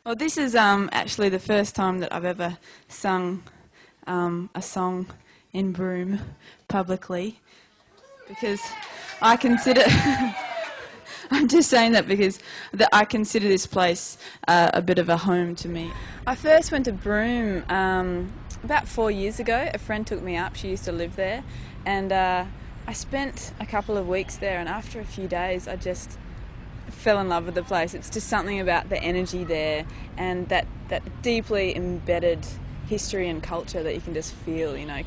Well, this is actually the first time that I've ever sung a song in Broome publicly, because I consider I'm just saying that because I consider this place a bit of a home to me. I first went to Broome about 4 years ago. A friend took me up. She used to live there, and I spent a couple of weeks there, and after a few days I just fell in love with the place. It's just something about the energy there and that deeply embedded history and culture that you can just feel, you know,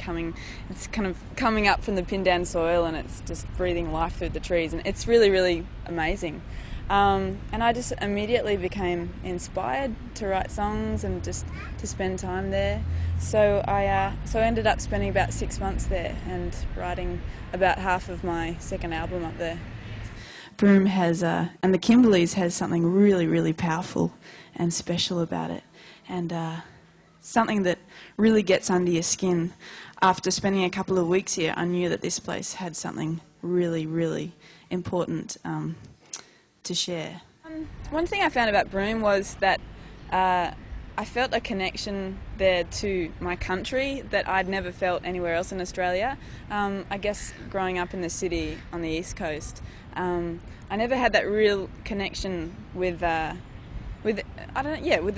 it's kind of coming up from the pinned down soil, and it's just breathing life through the trees, and it's really, really amazing. And I just immediately became inspired to write songs and just to spend time there. So I ended up spending about 6 months there and writing about half of my second album up there. Broome has, and the Kimberleys has something really, really powerful and special about it, and something that really gets under your skin. After spending a couple of weeks here, I knew that this place had something really, really important to share. One thing I found about Broome was that I felt a connection there to my country that I'd never felt anywhere else in Australia. I guess growing up in the city on the East Coast, I never had that real connection with the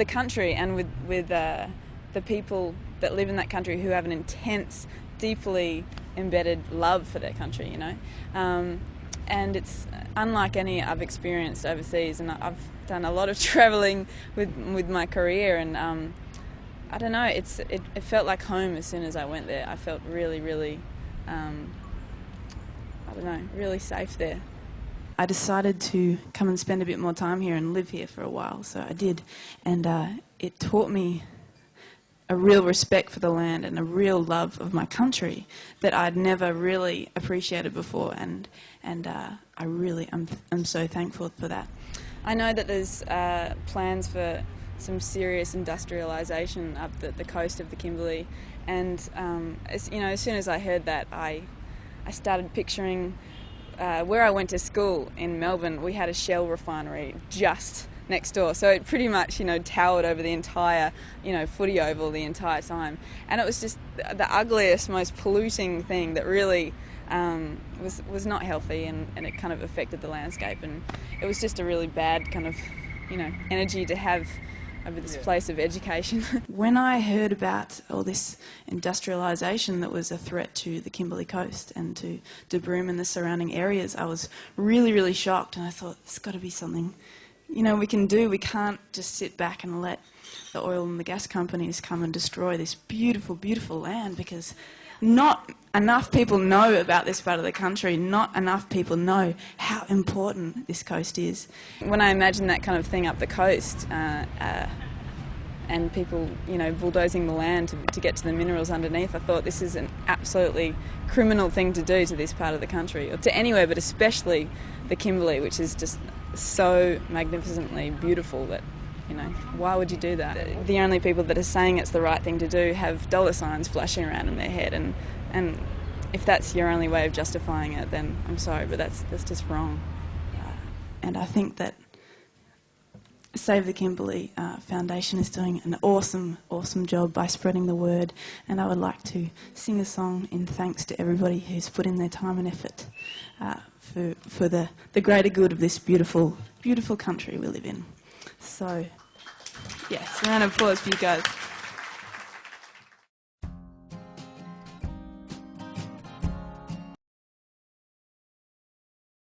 country and with the people that live in that country who have an intense, deeply embedded love for their country, you know. And it's unlike any I've experienced overseas, and I've done a lot of travelling with my career, and I don't know, it felt like home as soon as I went there. I felt really, really, really safe there. I decided to come and spend a bit more time here and live here for a while, so I did, and it taught me a real respect for the land and a real love of my country that I'd never really appreciated before, and I'm so thankful for that. I know that there's plans for some serious industrialisation up the coast of the Kimberley, and as soon as I heard that, I started picturing where I went to school in Melbourne. We had a shell refinery just next door, so it pretty much towered over the entire footy oval the entire time, and it was just the ugliest, most polluting thing that really was not healthy, and it kind of affected the landscape, and it was just a really bad kind of energy to have over this place of education. When I heard about all this industrialisation that was a threat to the Kimberley coast and to Broome and the surrounding areas, I was really, really shocked, and I thought, there's got to be something we can do. We can't just sit back and let the oil and the gas companies come and destroy this beautiful, beautiful land, because not enough people know about this part of the country. Not enough people know how important this coast is. When I imagine that kind of thing up the coast, and people, bulldozing the land to get to the minerals underneath, I thought this is an absolutely criminal thing to do to this part of the country, or to anywhere, but especially the Kimberley, which is just so magnificently beautiful that, why would you do that? The only people that are saying it's the right thing to do have dollar signs flashing around in their head, and if that's your only way of justifying it, then I'm sorry, but that's just wrong. And I think that Save the Kimberley Foundation is doing an awesome, awesome job by spreading the word, and I would like to sing a song in thanks to everybody who's put in their time and effort for the greater good of this beautiful, beautiful country we live in. So, yes, round of applause for you guys.